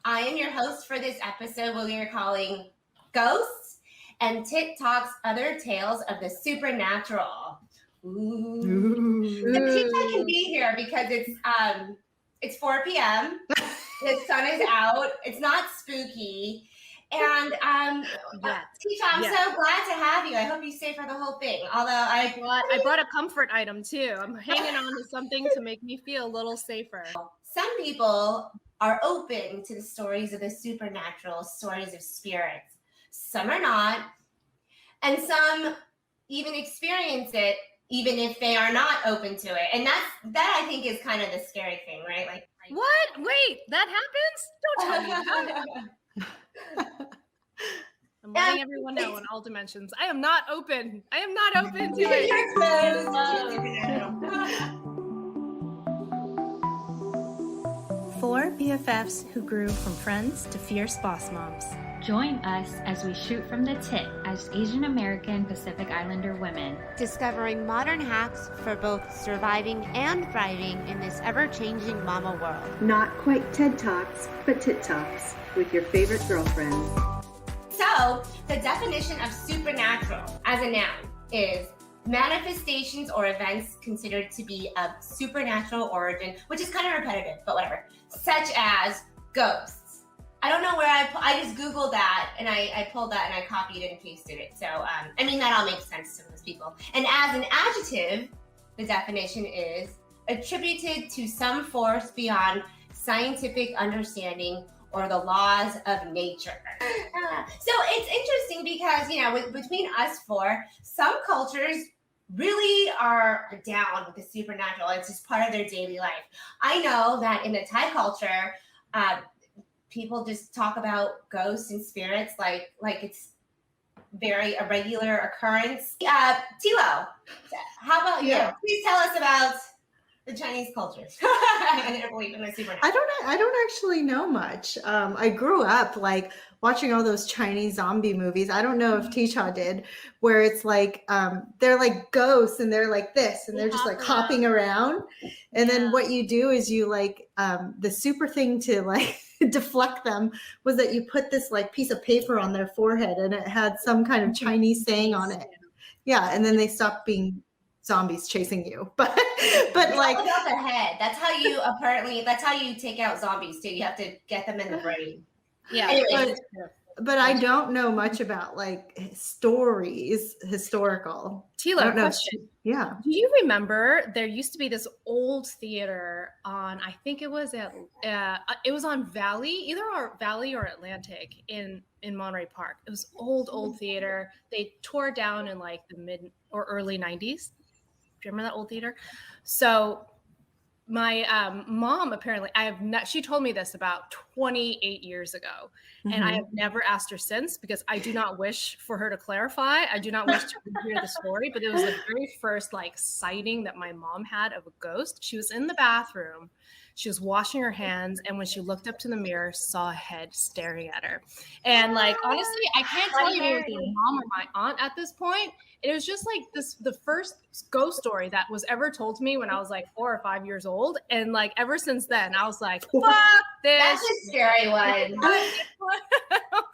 I am your host for this episode, what we are calling Ghosts and TITT Talks, Other Tales of the Supernatural. Ooh. The TITT can be here because it's 4 p.m. The sun is out. It's not spooky. And Tisha, I'm so glad to have you. I hope you stay for the whole thing. Although I brought a comfort item too. I'm hanging on to something to make me feel a little safer. Some people are open to the stories of the supernatural, stories of spirits. Some are not. And some even experience it even if they are not open to it. And that I think is kind of the scary thing, right? Like what? Wait, that happens? Don't tell me that. I'm letting everyone know in all dimensions. I am not open. I am not open to it. Four BFFs who grew from friends to fierce boss moms. Join us as we shoot from the tip as Asian American Pacific Islander women, discovering modern hacks for both surviving and thriving in this ever-changing mama world. Not quite TED Talks, but TITT Talks with your favorite girlfriends. So, the definition of supernatural as a noun is manifestations or events considered to be of supernatural origin, which is kind of repetitive, but whatever, such as ghosts. I don't know where I just Googled that and I pulled that and I copied and pasted it. So, that all makes sense to most people. And as an adjective, the definition is attributed to some force beyond scientific understanding or the laws of nature. So it's interesting because, between us four, some cultures really are down with the supernatural. It's just part of their daily life. I know that in the Thai culture, people just talk about ghosts and spirits like it's very a regular occurrence. Tilo, how about you? Yeah. Please tell us about the Chinese cultures and their belief in the supernatural. I don't actually know much. I grew up like watching all those Chinese zombie movies. I don't know if Tisha did, where it's like they're like ghosts and they're like this and they're just like hopping around. And then what you do is you like the super thing to like deflect them was that you put this like piece of paper on their forehead and it had some kind of Chinese saying on it. Yeah, and then they stopped being zombies chasing you. But like about the head. That's how you take out zombies too. You have to get them in the brain. Yeah. Anyway, but I don't know much about like stories, historical. Tila, question. Yeah. Do you remember there used to be this old theater on, I think it was on Valley, either Valley or Atlantic in Monterey Park. It was old theater. They tore down in like the mid or early 90s. Do you remember that old theater? So my mom, apparently, she told me this about 28 years ago. And I have never asked her since because I do not wish for her to clarify. I do not wish to hear the story, but it was the very first like sighting that my mom had of a ghost. She was in the bathroom. She was washing her hands. And when she looked up to the mirror, saw a head staring at her. And like, honestly, I can't tell you if it was my mom or my aunt at this point. It was just like the first ghost story that was ever told to me when I was like 4 or 5 years old. And like, ever since then, I was like, fuck this. That's a scary one.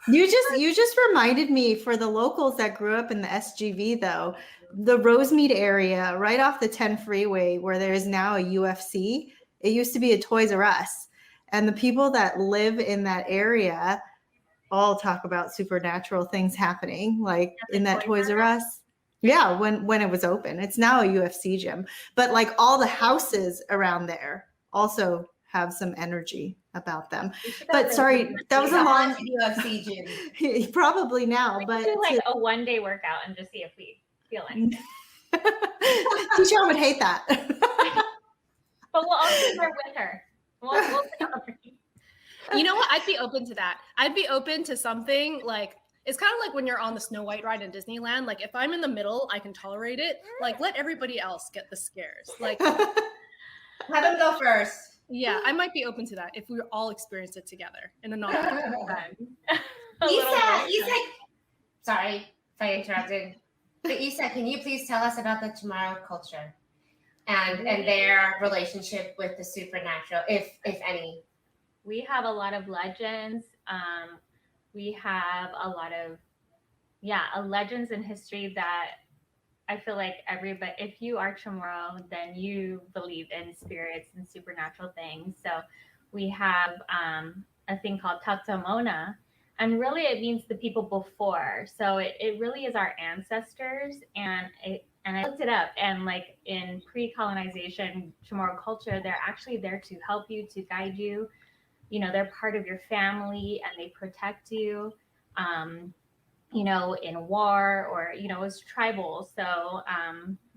You just reminded me for the locals that grew up in the SGV though, the Rosemead area right off the 10 freeway where there is now a UFC. It used to be a Toys R Us. And the people that live in that area all talk about supernatural things happening, like in that Toys R Us. Yeah, when it was open. It's now a UFC gym. But like all the houses around there also have some energy about them. But sorry, that was a long UFC gym. Probably now, but do like a one-day workout and just see if we feel anything. Tisha would hate that. But we'll all be there with her. We'll You know what? I'd be open to that. I'd be open to something like, it's kind of like when you're on the Snow White ride in Disneyland. Like if I'm in the middle, I can tolerate it. Like let everybody else get the scares. Like have them go first. Yeah, I might be open to that if we all experience it together in a non-time. Isa, sorry if I interrupted. But Isa, can you please tell us about the Chamorro culture and their relationship with the supernatural, if any? we have a lot of legends. We have a lot of, legends in history that I feel like everybody, if you are Chamorro, then you believe in spirits and supernatural things. So we have a thing called Tatamona, and really it means the people before. So it really is our ancestors, and I looked it up, and like in pre-colonization Chamorro culture, they're actually there to help you, to guide you. You know, they're part of your family and they protect you. In war, or, it was tribal. So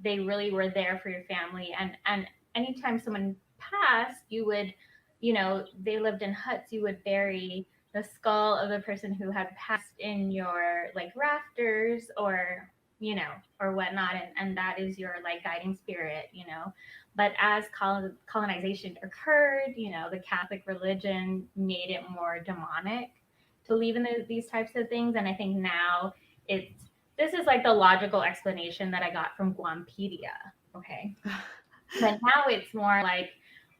they really were there for your family. And anytime someone passed, you would, they lived in huts, you would bury the skull of the person who had passed in your like rafters, or whatnot. And that is your like guiding spirit. But as colonization occurred, the Catholic religion made it more demonic to believe in these types of things. And I think now this is like the logical explanation that I got from Guampedia. Okay. But now it's more like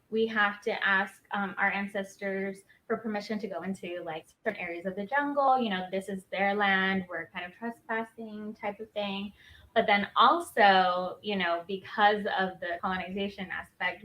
we have to ask our ancestors for permission to go into like certain areas of the jungle. This is their land. We're kind of trespassing type of thing. But then also, because of the colonization aspect,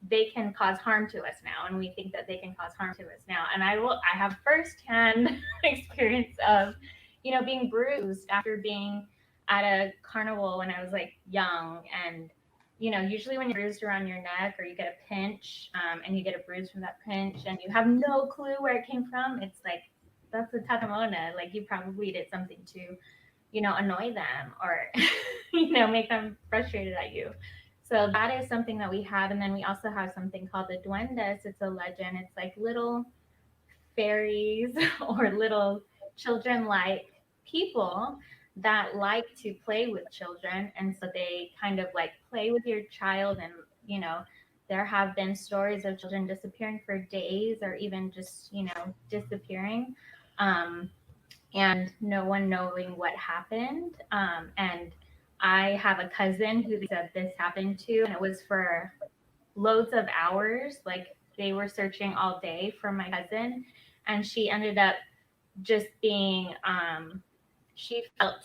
they can cause harm to us now, and we think that they can cause harm to us now. And I have firsthand experience of, being bruised after being at a carnival when I was like young. And, usually when you're bruised around your neck, or you get a pinch, and you get a bruise from that pinch and you have no clue where it came from, it's like, that's a tatamona. Like you probably did something to, annoy them, or, make them frustrated at you. So that is something that we have. And then we also have something called the duendes. It's a legend. It's like little fairies or little children-like people that like to play with children. And so they kind of like play with your child. And, there have been stories of children disappearing for days, or even just, disappearing. And no one knowing what happened. And I have a cousin who said this happened to, and it was for loads of hours. Like they were searching all day for my cousin, and she ended up just being, she felt,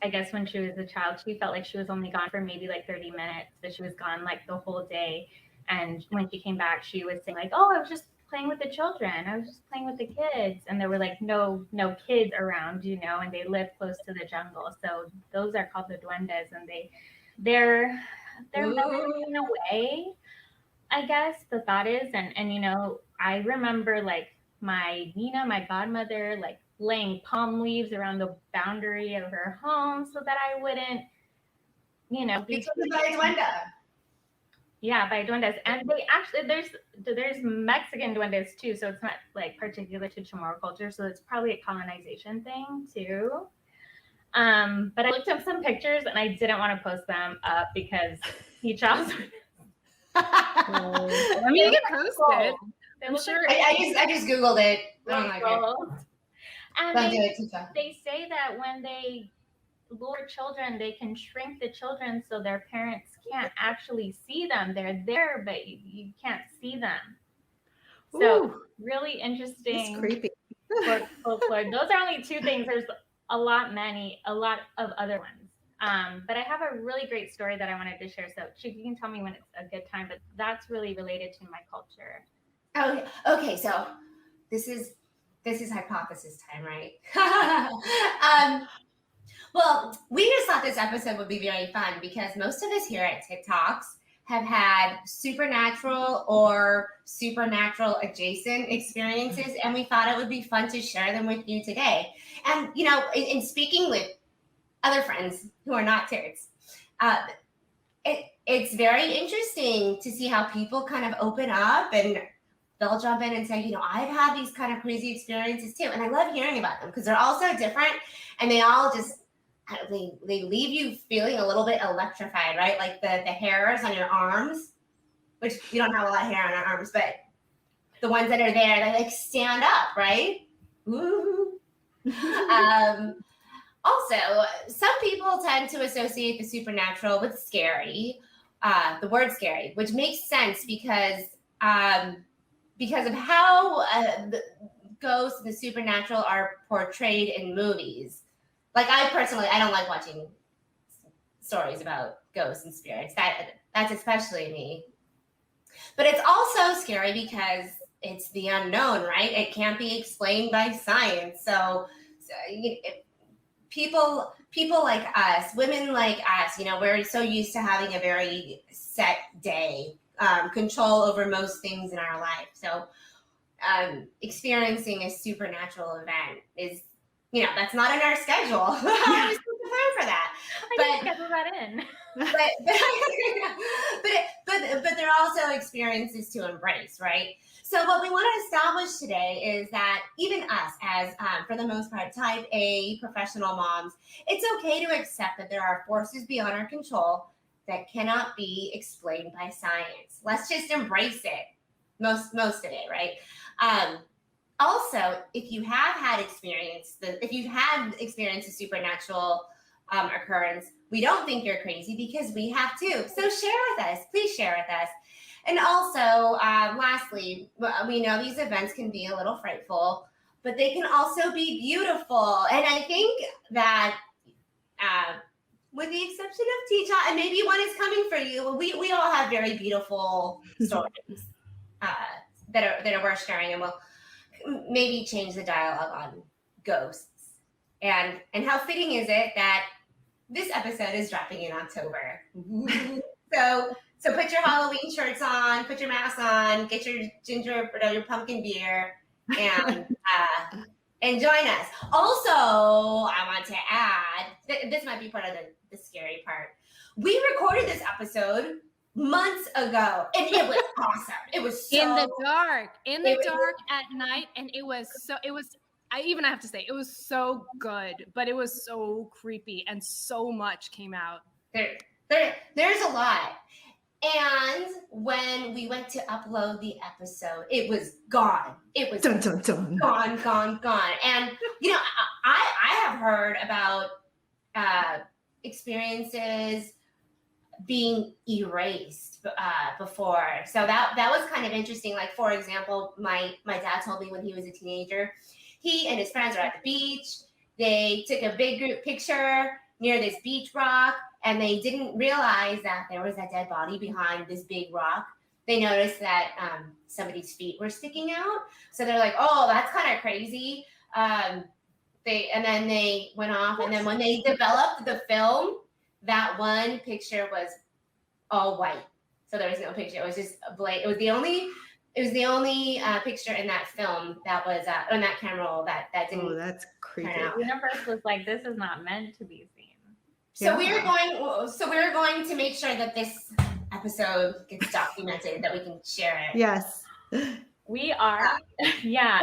I guess when she was a child, she felt like she was only gone for maybe like 30 minutes, but she was gone like the whole day. And when she came back, she was saying like, oh, I was just playing with the children. I was just playing with the kids. And there were like no kids around, and they live close to the jungle. So those are called the duendes, and they're memory in a way, I guess the thought is. And I remember like my Nina, my godmother, like laying palm leaves around the boundary of her home so that I wouldn't, be by duende. Yeah, by duendes. And they actually, there's Mexican duendes too, so it's not like particular to Chamorro culture, so it's probably a colonization thing too. But I looked up some pictures and I didn't want to post them up because he chose. I mean, you can post it. I'm sure. I just Googled it. I don't like it. And Don't do it too fast. They say that when they lure children, they can shrink the children so their parents can't actually see them. They're there, but you can't see them. So Ooh, really interesting. it's creepy. Folklore. Those are only two things. There's a lot of other ones. But I have a really great story that I wanted to share. So you can tell me when it's a good time, but that's really related to my culture. Oh, okay. So this is hypothesis time, right? Well, we just thought this episode would be very fun because most of us here at TITT Talks have had supernatural or supernatural adjacent experiences, and we thought it would be fun to share them with you today. And, in speaking with other friends who are not TITTs, it's very interesting to see how people kind of open up, and they'll jump in and say, I've had these kind of crazy experiences too. And I love hearing about them because they're all so different, and they all just, they leave you feeling a little bit electrified, right? Like the hairs on your arms, which you don't have a lot of hair on our arms, but the ones that are there, they like stand up, right? Woo. Also, some people tend to associate the supernatural with scary, the word scary, which makes sense because because of how the ghosts and the supernatural are portrayed in movies. Like I don't like watching stories about ghosts and spirits. That's especially me. But it's also scary because it's the unknown, right? It can't be explained by science. So people like us, women like us, we're so used to having a very set day, control over most things in our life. So experiencing a supernatural event is, that's not in our schedule. How are we supposed to plan for that? I didn't schedule that in. but they're also experiences to embrace, right? So what we want to establish today is that even us as, for the most part, type A professional moms, it's okay to accept that there are forces beyond our control that cannot be explained by science. Let's just embrace it, most of it, right? Also, if you've experienced a supernatural occurrence, we don't think you're crazy because we have too. So share with us, please share with us. And also, lastly, we know these events can be a little frightful, but they can also be beautiful. And I think that with the exception of TITT Talks, and maybe one is coming for you, we all have very beautiful stories that are worth sharing, and we'll maybe change the dialogue on ghosts. And how fitting is it that this episode is dropping in October? So put your Halloween shirts on, put your masks on, get your your pumpkin beer, and join us. Also, I want to add, this might be part of the scary part. We recorded this episode months ago, and it was awesome. It was so, in the dark at night, and I have to say, it was so good, but it was so creepy, and so much came out. There's a lot. And when we went to upload the episode, it was gone. It was dun, dun, dun. Gone. And, I have heard about experiences being erased before. So that was kind of interesting. Like, for example, my dad told me when he was a teenager, he and his friends were at the beach. They took a big group picture near this beach rock, and they didn't realize that there was a dead body behind this big rock. They noticed that somebody's feet were sticking out. So they're like, oh, that's kind of crazy. And then they went off, and then when they developed the film, that one picture was all white. So there was no picture. It was just a blank. It was the only picture in that film that was on that camera roll that didn't. Oh, that's creepy. The universe was like, this is not meant to be seen. So we're going to make sure that this episode gets documented, that we can share it. Yes. We are, yeah.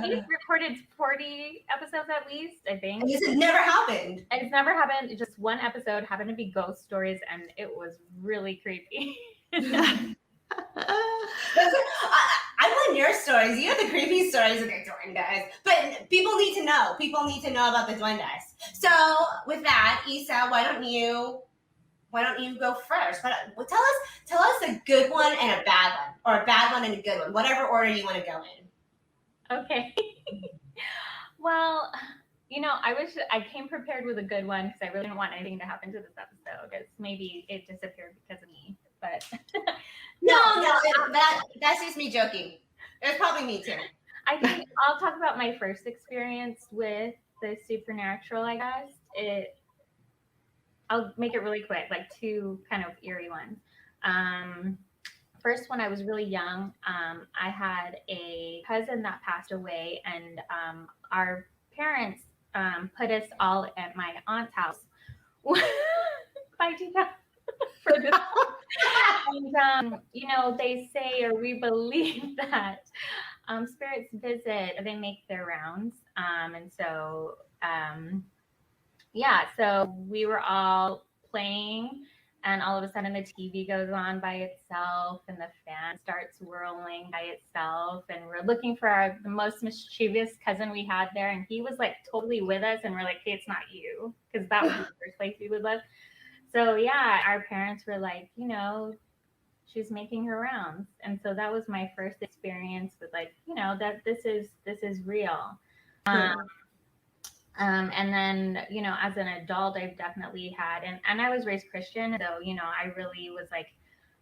We've recorded 40 episodes at least, I think. And this has never happened. It's never happened. It's just one episode happened to be ghost stories, and it was really creepy. I want your stories. You have the creepy stories of the duendes, but people need to know. People need to know about the duendes. So with that, Isa, why don't you go first? But tell us a good one and a bad one, or a bad one and a good one, whatever order you want to go in. Okay. Well, I wish I came prepared with a good one, because I really didn't want anything to happen to this episode, because maybe it disappeared because of me. But no, that's just me joking. It's probably me too. I think I'll talk about my first experience with the supernatural, I guess. I'll make it really quick, like two kind of eerie ones. First, when I was really young, I had a cousin that passed away, and our parents put us all at my aunt's house. Bye, Tina. For this. And, they say, or we believe, that spirits visit, they make their rounds. And so, so we were all playing, and all of a sudden the TV goes on by itself, and the fan starts whirling by itself, and we're looking for the most mischievous cousin we had there, and he was like totally with us, and we're like, hey, it's not you, because that was the first place we would live. So yeah, our parents were like, she's making her rounds. And so that was my first experience with like, you know, that this is real. And then, you know, as an adult, I've definitely had, and I was raised Christian. So, you know, I really was like,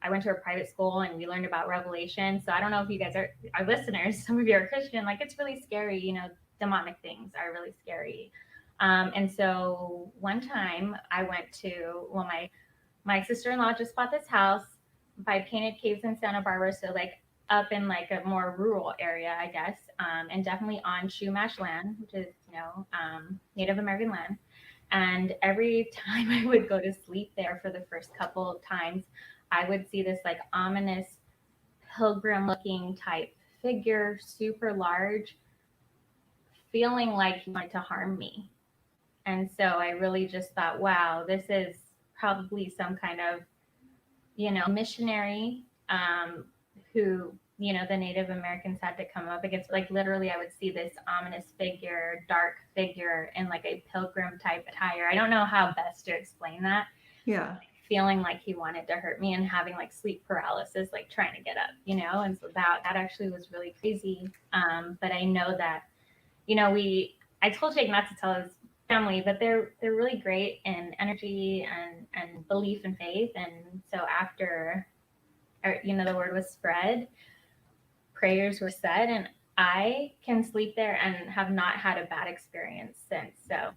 I went to a private school and we learned about Revelation. So I don't know if you guys are listeners, some of you are Christian, like it's really scary, you know, demonic things are really scary. And so one time I went to, well, my sister-in-law just bought this house by Painted Caves in Santa Barbara. So like up in like a more rural area, I guess, and definitely on Chumash land, which is, you know, Native American land. And every time I would go to sleep there for the first couple of times, I would see this like ominous pilgrim looking type figure, super large, feeling like he wanted to harm me. And so I really just thought, wow, this is probably some kind of, you know, missionary who, you know, the Native Americans had to come up against. Like literally I would see this ominous figure, dark figure in like a pilgrim type attire. I don't know how best to explain that. Yeah. Feeling like he wanted to hurt me and having like sleep paralysis, like trying to get up, you know? And so that actually was really crazy. But I know that, you know, I told Jake not to tell his family, but they're really great in energy and belief and faith. And so after, you know, the word was spread, prayers were said, and I can sleep there and have not had a bad experience since. So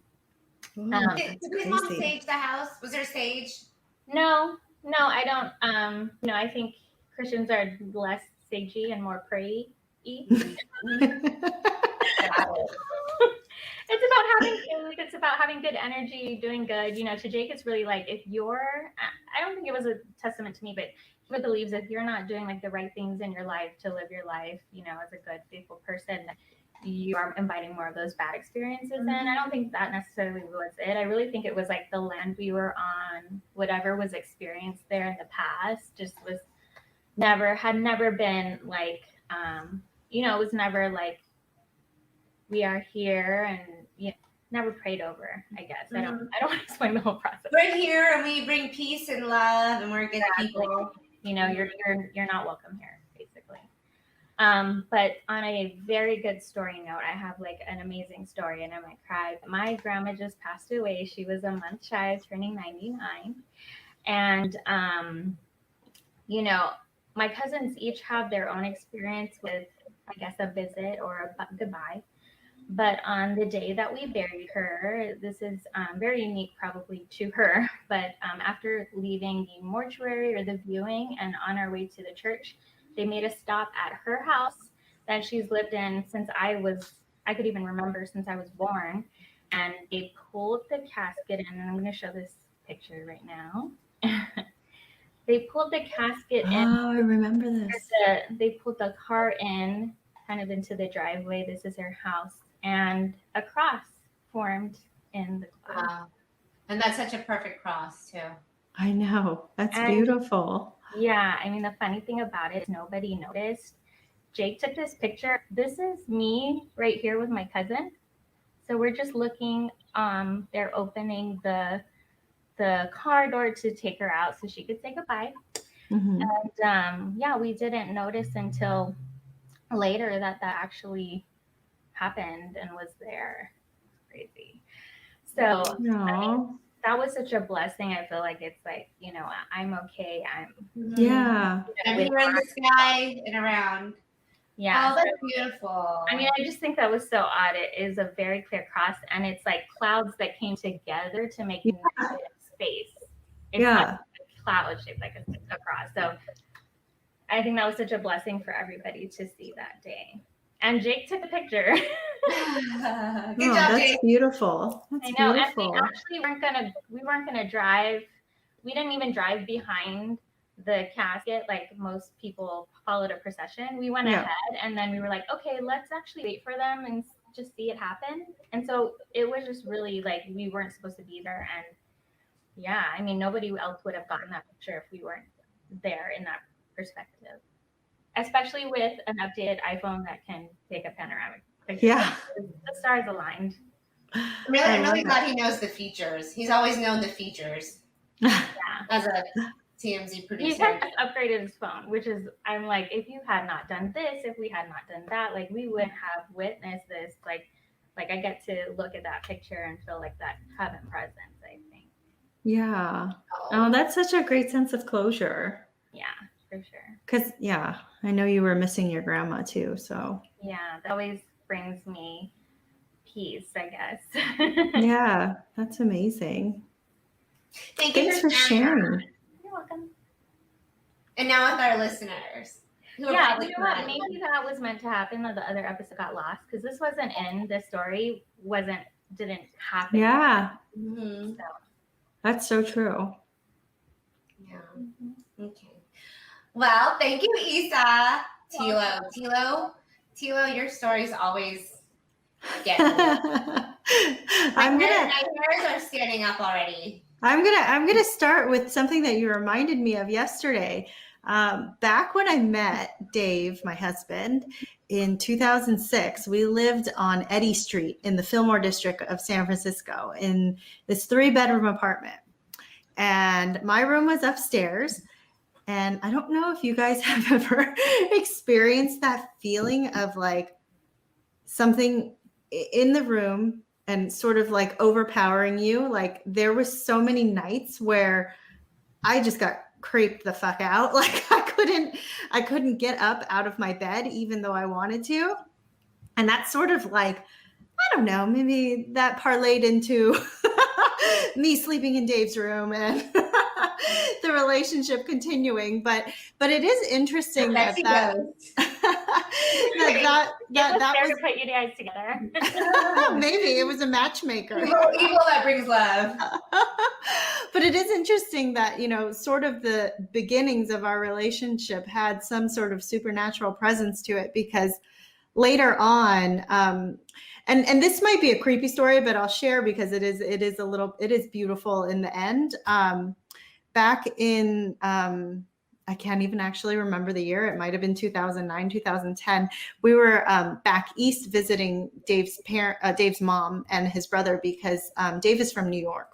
Did his mom sage the house? Was there sage? No, I don't. No, I think Christians are less sagey and more pray-y. It's about having faith. It's about having good energy, doing good. You know, to Jake, it's really like if you're, I don't think it was a testament to me, but he believes if you're not doing like the right things in your life to live your life, you know, as a good, faithful person, you are inviting more of those bad experiences in. I don't think that necessarily was it. I really think it was like the land we were on, whatever was experienced there in the past, just had never been like, you know, it was never like, we are here and you know, never prayed over, I guess. I don't want to explain the whole process. We're here and we bring peace and love and we're good people. You know, you're not welcome here, basically. But on a very good story note, I have like an amazing story and I might cry. My grandma just passed away. She was a month shy of turning 99. And, you know, my cousins each have their own experience with, I guess, a visit or a goodbye. But on the day that we buried her, this is very unique probably to her, but after leaving the mortuary or the viewing and on our way to the church, they made a stop at her house that she's lived in since I could even remember since I was born. And they pulled the casket in, and I'm going to show this picture right now. They pulled the casket in. Oh, I remember this. They pulled the car in kind of into the driveway. This is her house. And a cross formed in the cloud. Wow. And that's such a perfect cross too. I know. That's beautiful. Yeah. I mean, the funny thing about it is nobody noticed. Jake took this picture. This is me right here with my cousin. So we're just looking, they're opening the car door to take her out so she could say goodbye. Mm-hmm. And yeah, we didn't notice until later that actually happened and was there. Crazy. So I mean, that was such a blessing. I feel like it's like, you know, I'm okay. Yeah. Everywhere in the sky and around. Yeah. Oh, that's beautiful. I mean, I just think that was so odd. It is a very clear cross, and it's like clouds that came together to make space. It's not a cloud shaped like a cross. So I think that was such a blessing for everybody to see that day. And Jake took a picture. Good job, that's Jake. beautiful. That's I know. beautiful. And we weren't gonna drive. We didn't even drive behind the casket like most people followed a procession. We went ahead, and then we were like, okay, let's actually wait for them and just see it happen. And so it was just really like we weren't supposed to be there. And yeah, I mean, nobody else would have gotten that picture if we weren't there in that perspective. Especially with an updated iPhone that can take a panoramic picture. Yeah. The stars aligned. I'm really glad he knows the features. He's always known the features. Yeah. As a TMZ He producer. had just upgraded his phone, which is, I'm like, if you had not done this, if we had not done that, like we would have witnessed this. Like I get to look at that picture and feel like that heaven presence, I think. Yeah. Oh, that's such a great sense of closure. Yeah, for sure. Because, yeah, I know you were missing your grandma too. So, Yeah, that always brings me peace, I guess. yeah, that's amazing. Thank you Thanks for sharing. You're welcome. And now with our listeners. Who are Yeah, probably you know what? crying. Maybe that was meant to happen, that the other episode got lost, because this wasn't in the story, didn't happen. Yeah, Mhm. So, that's so true. Yeah. Okay. Well, thank you, Isa. Tilo, your stories always get me. I'm gonna My hairs are standing up already. I'm gonna start with something that you reminded me of yesterday. Back when I met Dave, my husband, in 2006, we lived on Eddy Street in the Fillmore district of San Francisco in this 3-bedroom apartment. And my room was upstairs. And I don't know if you guys have ever experienced that feeling of like something in the room and sort of like overpowering you. Like there was so many nights where I just got creeped the fuck out. Like I couldn't get up out of my bed even though I wanted to. And that's sort of like, I don't know, maybe that parlayed into me sleeping in Dave's room and the relationship continuing. But it is interesting that was was to put you guys together. maybe it was a matchmaker. Evil that brings love. But it is interesting that, you know, sort of the beginnings of our relationship had some sort of supernatural presence to it, because later on, and this might be a creepy story, but I'll share because it is beautiful in the end. Back in, I can't even actually remember the year. It might've been 2009, 2010. We were back east visiting Dave's mom and his brother, because Dave is from New York.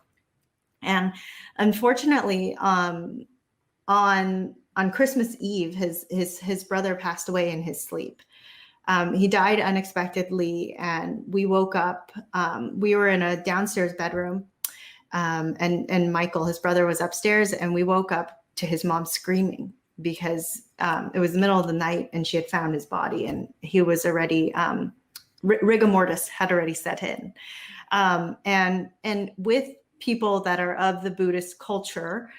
And unfortunately, on Christmas Eve, his brother passed away in his sleep. He died unexpectedly, and we woke up. We were in a downstairs bedroom, and Michael, his brother, was upstairs, and we woke up to his mom screaming because it was the middle of the night, and she had found his body, and he was already rigor mortis had already set in. And with people that are of the Buddhist culture,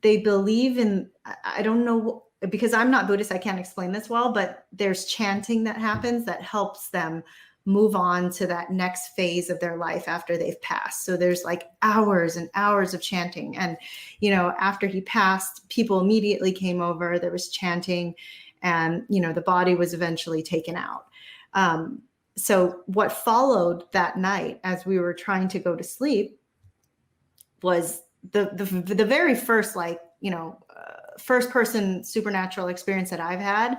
they believe in, I don't know, because I'm not Buddhist, I can't explain this well, but there's chanting that happens that helps them move on to that next phase of their life after they've passed. So there's like hours and hours of chanting. And, you know, after he passed, people immediately came over, there was chanting, and, you know, the body was eventually taken out. So what followed that night as we were trying to go to sleep was the very first, like, you know, first person supernatural experience that I've had.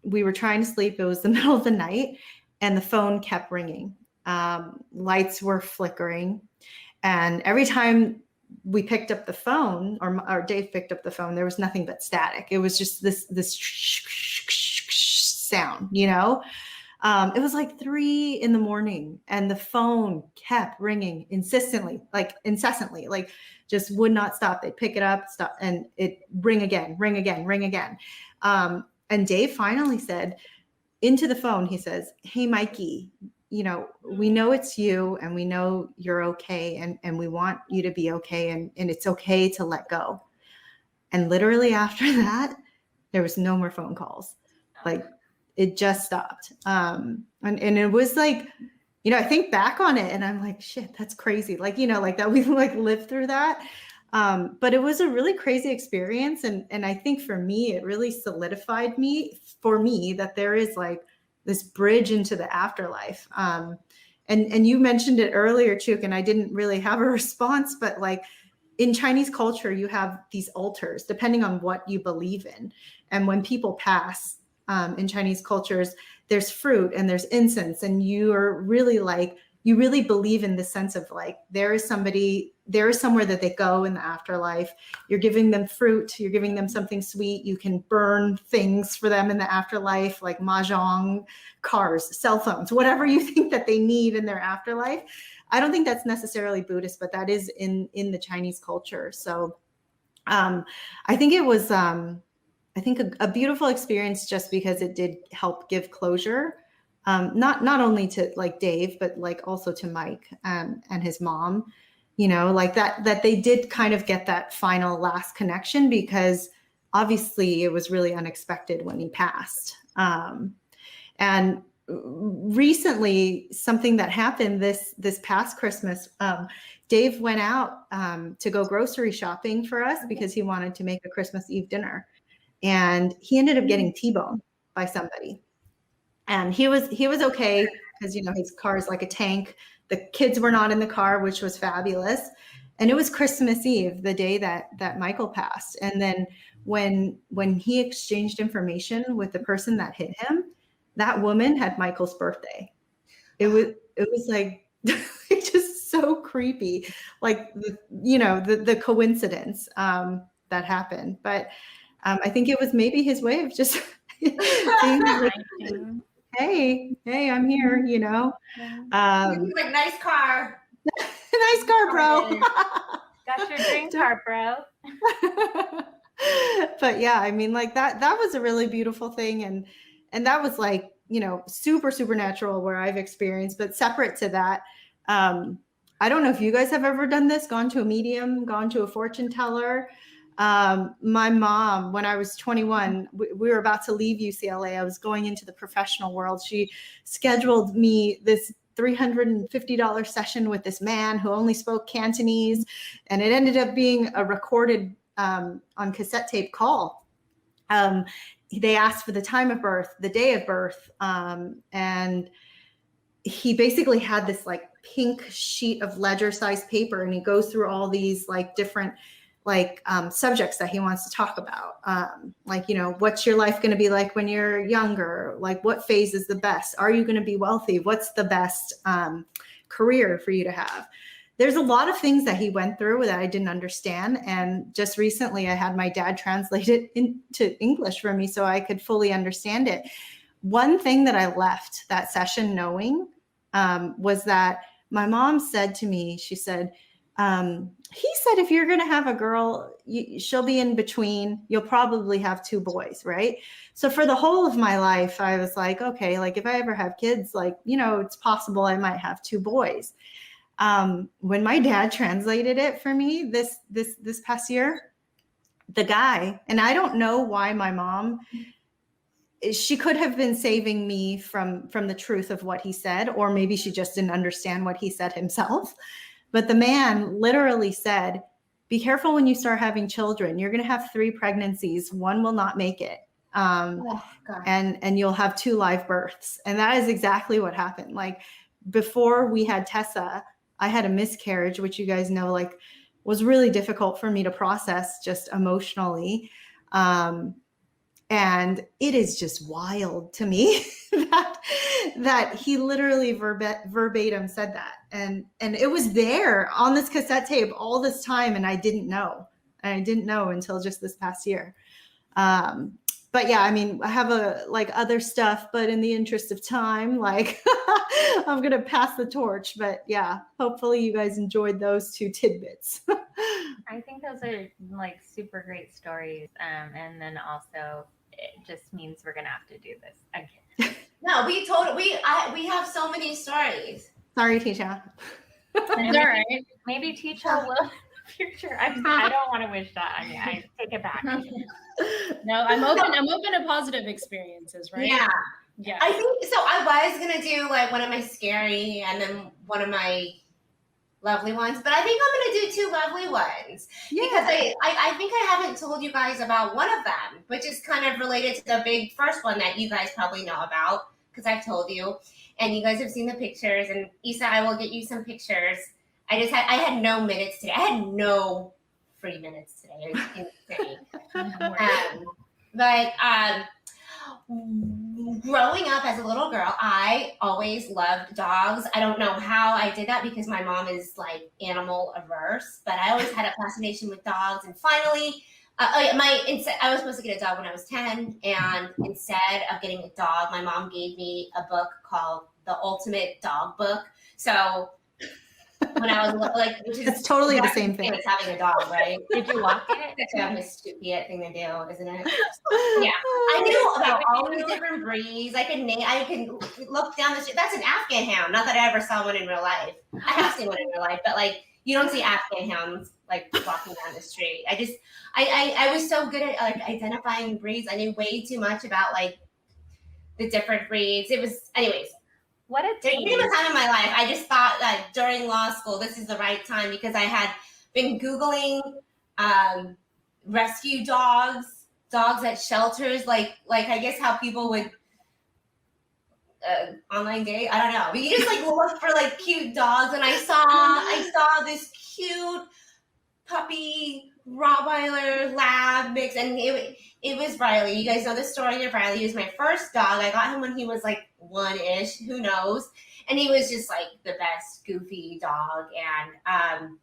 We were trying to sleep. It was the middle of the night, and the phone kept ringing. Lights were flickering. And every time we picked up the phone, or Dave picked up the phone, there was nothing but static. It was just this sound, you know? It was like 3 a.m, and the phone kept ringing incessantly, like just would not stop. They'd pick it up, stop, and it ring again. And Dave finally said into the phone, he says, "Hey, Mikey, you know, we know it's you, and we know you're okay, and we want you to be okay, and it's okay to let go." And literally after that, there was no more phone calls. Like, it just stopped. And it was like, you know, I think back on it and I'm like, shit, that's crazy. Like, you know, like that we like lived through that. But it was a really crazy experience. And I think for me, it really solidified for me that there is like this bridge into the afterlife. And you mentioned it earlier, Chuk, and I didn't really have a response, but like in Chinese culture, you have these altars depending on what you believe in. And when people pass, in Chinese cultures, there's fruit and there's incense, and you really believe in the sense of like, there is somebody there is somewhere that they go in the afterlife. You're giving them fruit, you're giving them something sweet. You can burn things for them in the afterlife, like mahjong, cars, cell phones, whatever you think that they need in their afterlife. I don't think that's necessarily Buddhist, but that is in the Chinese culture. So I think it was, I think a beautiful experience, just because it did help give closure, not only to like Dave, but like also to Mike and his mom, like that they did kind of get that final last connection, because obviously it was really unexpected when he passed. And recently, something that happened this past Christmas, Dave went out to go grocery shopping for us because he wanted to make a Christmas Eve dinner. And he ended up getting T-boned by somebody. And he was okay, because his car is like a tank. The kids were not in the car, which was fabulous. And it was Christmas Eve, the day that Michael passed. And then when he exchanged information with the person that hit him, that woman had Michael's birthday. It was like it's just so creepy, like the coincidence that happened. But I think it was maybe his way of just being like, hey, I'm here, like, nice car. Nice car, bro. Got your dream car, bro. But yeah, I mean, like that was a really beautiful thing. And that was like, super supernatural where I've experienced. But separate to that, I don't know if you guys have ever done this, gone to a medium, gone to a fortune teller. My mom, when I was 21, we were about to leave UCLA. I was going into the professional world. She scheduled me this $350 session with this man who only spoke Cantonese. And it ended up being a recorded on cassette tape call. They asked for the time of birth, the day of birth. And he basically had this like pink sheet of ledger sized paper, and he goes through all these like different subjects that he wants to talk about. What's your life going to be like when you're younger? Like, what phase is the best? Are you going to be wealthy? What's the best career for you to have? There's a lot of things that he went through that I didn't understand. And just recently I had my dad translate it into English for me so I could fully understand it. One thing that I left that session knowing was that my mom said to me, she said, he said, if you're going to have a girl, she'll be in between. You'll probably have 2 boys, right? So for the whole of my life, I was like, okay, like if I ever have kids, like, it's possible I might have 2 boys. When my dad translated it for me this past year, the guy, and I don't know why my mom, she could have been saving me from the truth of what he said, or maybe she just didn't understand what he said himself. But the man literally said, be careful when you start having children. You're going to have 3 pregnancies. 1 will not make it. And you'll have 2 live births. And that is exactly what happened. Like before we had Tessa, I had a miscarriage, which you guys know, like was really difficult for me to process just emotionally. And it is just wild to me that he literally verbatim said that. And it was there on this cassette tape all this time. And I didn't know. And I didn't know until just this past year. But yeah, I mean, I have other stuff, but in the interest of time, like I'm going to pass the torch. But yeah, hopefully you guys enjoyed those 2 tidbits. I think those are like super great stories. And then also it just means we're going to have to do this again. No, we have so many stories. Sorry, Tisha. Maybe Tisha will in the future. I don't want to wish that on you. I take it back. No, I'm open to positive experiences, right? Yeah. I think so. I was gonna do like one of my scary and then one of my lovely ones, but I think I'm gonna do 2 lovely ones because I think I haven't told you guys about one of them, which is kind of related to the big first one that you guys probably know about because I've told you, and you guys have seen the pictures. And Isa, I will get you some pictures. I had no minutes today. I had no free minutes today. It was insane. Growing up as a little girl, I always loved dogs. I don't know how I did that because my mom is like animal averse, but I always had a fascination with dogs. And finally, I was supposed to get a dog when I was 10, and instead of getting a dog, my mom gave me a book called The Ultimate Dog Book. So when I was like, which is It's totally the same thing. as having a dog, right? Did you walk it? That's kind of a stupid thing to do, isn't it? Yeah, I knew about all these different breeds. I could look down the street. That's an Afghan hound. Not that I ever saw one in real life. I have seen one in real life, but like you don't see Afghan hounds like walking down the street. I was so good at like identifying breeds. I knew way too much about like the different breeds. It was, anyways. What a There tease. came a time in my life, I just thought that during law school, this is the right time because I had been Googling rescue dogs at shelters, like I guess how people would online date. I don't know. But you just like look for like cute dogs, and I saw this cute puppy Rottweiler lab mix, and it was Riley. You guys know the story of Riley. He was my first dog. I got him when he was like 1-ish, who knows? And he was just like the best goofy dog. And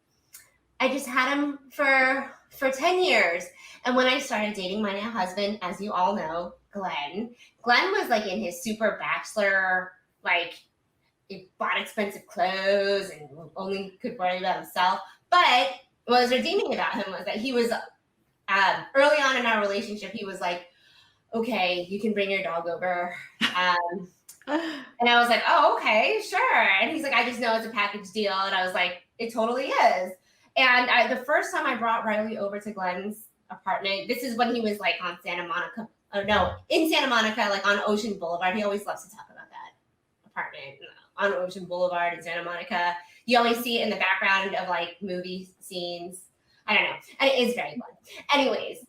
I just had him for 10 years. And when I started dating my now husband, as you all know, Glenn was like in his super bachelor, like he bought expensive clothes and only could worry about himself. But what was redeeming about him was that he was early on in our relationship, he was like, okay, you can bring your dog over. And I was like, oh, okay, sure. And he's like, I just know it's a package deal. And I was like, it totally is. And the first time I brought Riley over to Glenn's apartment, this is when he was like on Santa Monica. Oh, no, in Santa Monica, like on Ocean Boulevard. He always loves to talk about that apartment on Ocean Boulevard in Santa Monica. You always see it in the background of like movie scenes. I don't know. And it is very fun. Anyways,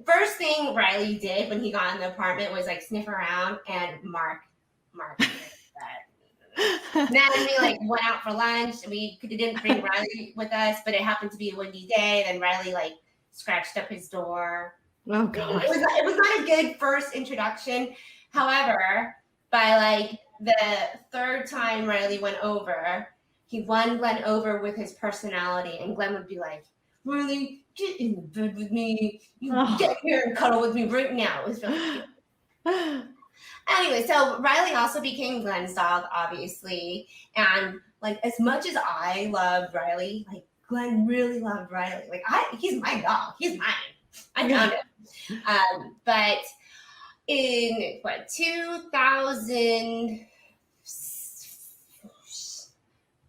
first thing Riley did when he got in the apartment was like sniff around, and Mark. Then we like went out for lunch. We didn't bring Riley with us, but it happened to be a windy day. Then Riley like scratched up his door. Oh God. It was not a good first introduction. However, by like the third time Riley went over, he won Glenn over with his personality, and Glenn would be like, "Riley, get in the bed with me. You get here and cuddle with me right now." It was really cute. Anyway, so Riley also became Glenn's dog, obviously. And like as much as I loved Riley, like Glenn really loved Riley. Like he's my dog. He's mine. I found him. But in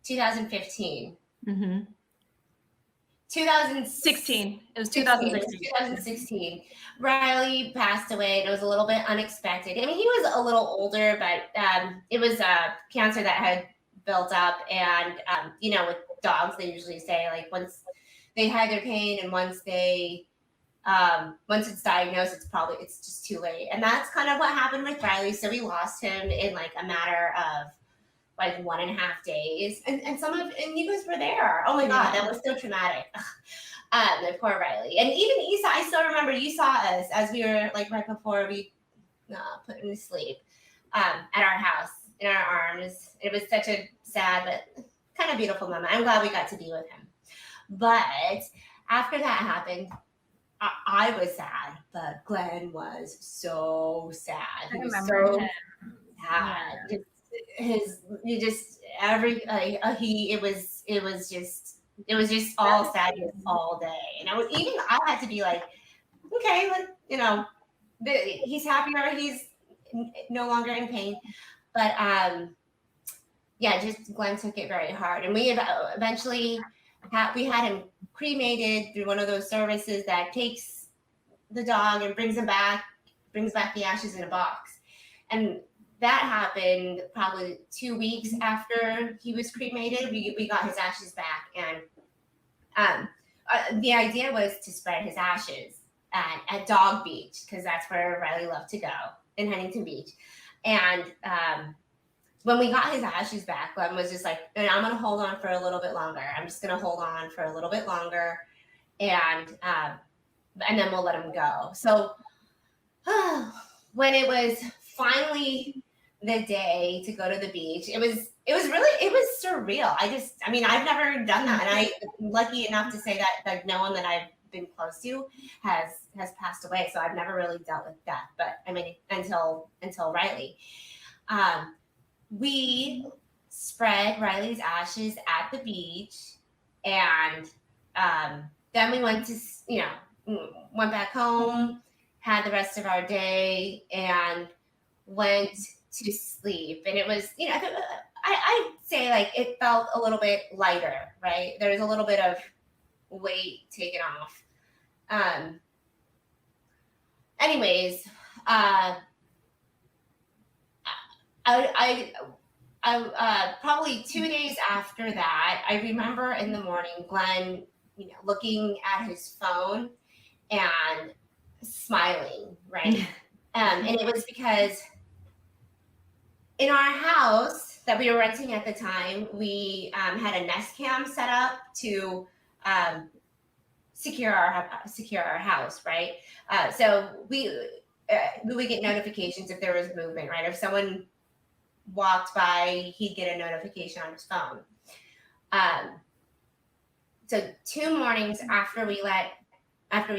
2015. Mm-hmm. 2016. It was 2016. 2016. Riley passed away, and it was a little bit unexpected. I mean, he was a little older, but it was cancer that had built up. And, with dogs, they usually say, like, once they hide their pain and once it's diagnosed, it's just too late. And that's kind of what happened with Riley. So we lost him in, like, a matter of, like 1.5 days, and you guys were there. Oh my God, that was so traumatic. The poor Riley, and even Isa. I still remember you saw us as we were like right before we put him to sleep at our house in our arms. It was such a sad but kind of beautiful moment. I'm glad we got to be with him. But after that happened, I was sad, but Glenn was so sad. He was so sad. Yeah. It was just all sadness all day. And I had to be like, okay, he's happier, he's no longer in pain. But just Glenn took it very hard. And we eventually we had him cremated through one of those services that takes the dog and brings back the ashes in a box. And that happened probably 2 weeks after he was cremated. We got his ashes back, and the idea was to spread his ashes at Dog Beach, because that's where Riley loved to go, in Huntington Beach. And when we got his ashes back, Glenn was just like, I'm going to hold on for a little bit longer. I'm just going to hold on for a little bit longer, and then we'll let him go. So when it was finally the day to go to the beach, it was surreal. I mean, I've never done that, and I'm lucky enough to say that like no one that I've been close to has passed away, so I've never really dealt with death. But I mean, until Riley, we spread Riley's ashes at the beach, and then we went to went back home, had the rest of our day, and went to sleep. And it was, I'd say like it felt a little bit lighter, right? There was a little bit of weight taken off. Anyways, I probably 2 days after that, I remember in the morning, Glenn, looking at his phone and smiling, right? And it was because in our house that we were renting at the time, we had a Nest Cam set up to secure our house, right? So we would get notifications if there was movement, right? If someone walked by, he'd get a notification on his phone. So 2 mornings after we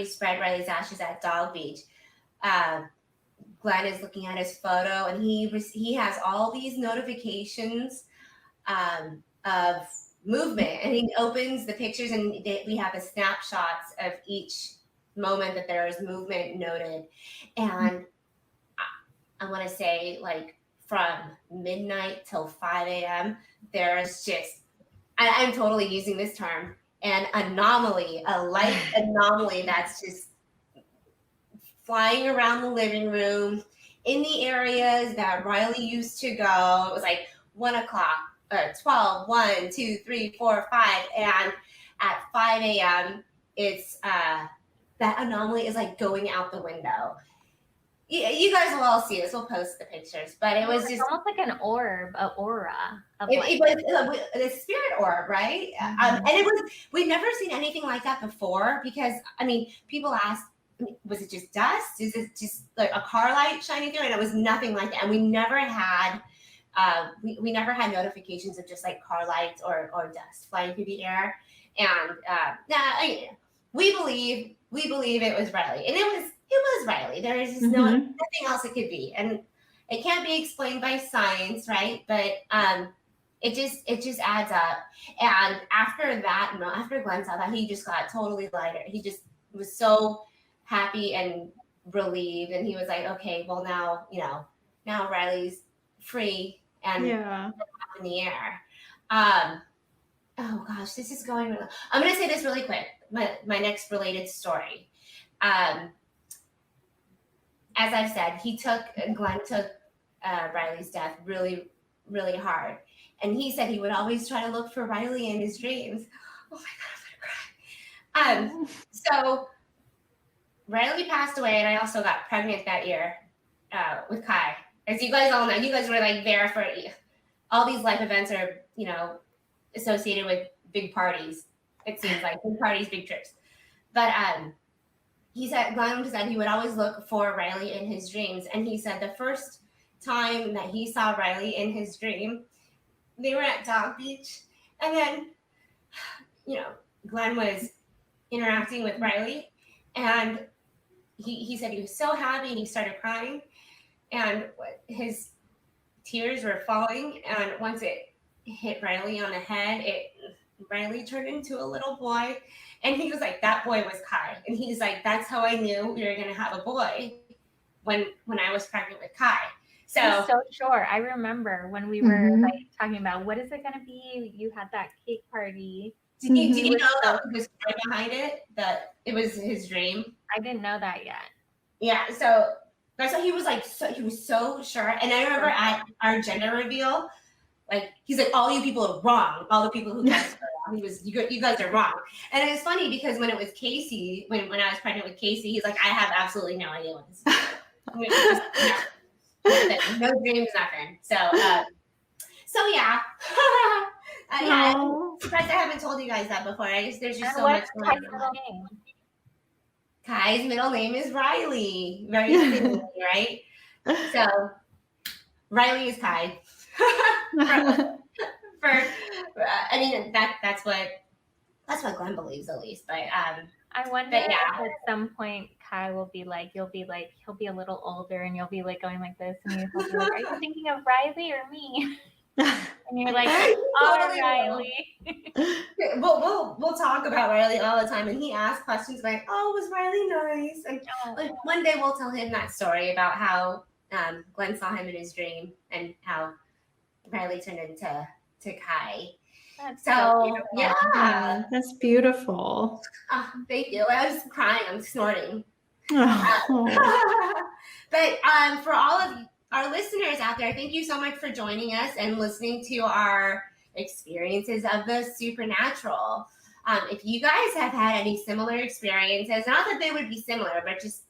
spread Riley's ashes at Dog Beach, Glenn is looking at his photo, and he has all these notifications of movement, and he opens the pictures, and we have the snapshots of each moment that there is movement noted. And I want to say, like, from midnight till 5 a.m., there's just, I'm totally using this term, an anomaly, a light anomaly that's just flying around the living room in the areas that Riley used to go. It was like 1 o'clock, 12, 1, 2, 3, 4, 5. And at 5 a.m., it's that anomaly is like going out the window. You guys will all see this. We'll post the pictures, but it was just almost like an orb, an aura. It was the spirit orb, right? And it was, we've never seen anything like that before, because I mean, people ask, was it just dust? Is it just like a car light shining through? And it was nothing like that. And we never had we never had notifications of just like car lights or dust flying through the air. And we believe it was Riley, and it was Riley. There is just nothing else it could be, and it can't be explained by science, right? But it just adds up. And after that, after Glenn saw that, he just got totally lighter. He just was so happy and relieved, and he was like, okay, well now Riley's free and up in the air. Oh gosh, this is going really. I'm gonna say this really quick. My next related story. As I've said, Glenn took Riley's death really, really hard. And he said he would always try to look for Riley in his dreams. Oh my God, I'm gonna cry. So Riley passed away, and I also got pregnant that year with Kai. As you guys all know, you guys were like there for all these life events are, associated with big parties. It seems like big parties, big trips. But Glenn said he would always look for Riley in his dreams. And he said the first time that he saw Riley in his dream, they were at Dog Beach. And then, Glenn was interacting with Riley. And he said he was so happy, and he started crying. And his tears were falling. And once it hit Riley on the head, Riley turned into a little boy. And he was like, that boy was Kai. And he's like, that's how I knew we were going to have a boy when I was pregnant with Kai. So sure. I remember when we were like talking about, what is it going to be? You had that cake party. Did you know that the story behind it? That it was his dream? I didn't know that yet. Yeah. So that's why he was like, he was so sure. And I remember at our gender reveal, like, he's like, all you people are wrong. All the people who guessed her, he was, you guys are wrong. And it was funny because when it was Casey, when I was pregnant with Casey, he's like, I have absolutely no idea what this is. No dreams, nothing. So yeah. I'm surprised I haven't told you guys that before. There's just so much going on. Kai's middle name is Riley. Very fitting, right? So Riley is Kai. I mean, that's what Glenn believes, at least. But I wonder But yeah. if at some point Kai will be like, he'll be a little older and you'll be like going like this and he'll be like, are you thinking of Riley or me? And you're like, oh, Totally Riley. we'll talk about Riley all the time, and he asks questions like, "Oh, was Riley nice?" And like, one day we'll tell him that story about how Glenn saw him in his dream and how Riley turned into Kai. That's So beautiful. yeah, That's beautiful. oh, thank you. I was crying. I'm snorting. Oh. But for all of our listeners out there, thank you so much for joining us and listening to our experiences of the supernatural. If you guys have had any similar experiences, not that they would be similar, but just,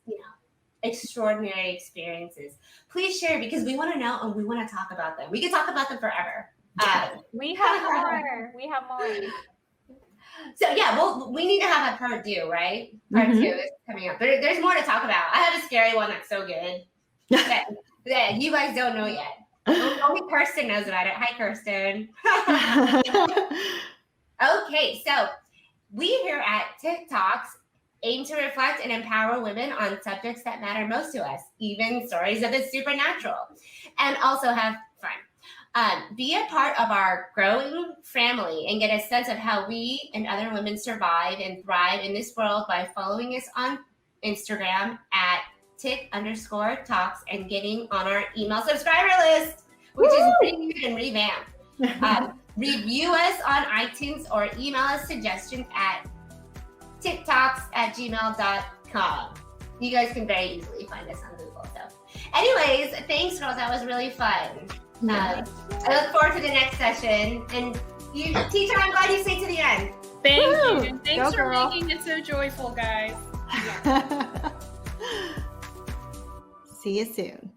extraordinary experiences, please share, because we want to know and we want to talk about them. We can talk about them forever. We have more. So yeah, we need to have a part 2, right? Part 2 is coming up. But there's more to talk about. I have a scary one that's so good that you guys don't know yet. Only Kirsten knows about it. Hi, Kirsten. Okay, so we here at TITT Talks aim to reflect and empower women on subjects that matter most to us, even stories of the supernatural, and also have fun. Be a part of our growing family and get a sense of how we and other women survive and thrive in this world by following us on Instagram at TITT_Talks and getting on our email subscriber list, which is renewed and revamped. Review us on iTunes or email us suggestions at tittalks@gmail.com. You guys can very easily find us on Google. So, anyways, thanks, girls. That was really fun. I look forward to the next session. And you, teacher, I'm glad you stayed to the end. Thank you. Thanks Go, for girl. making it so joyful, guys. See you soon.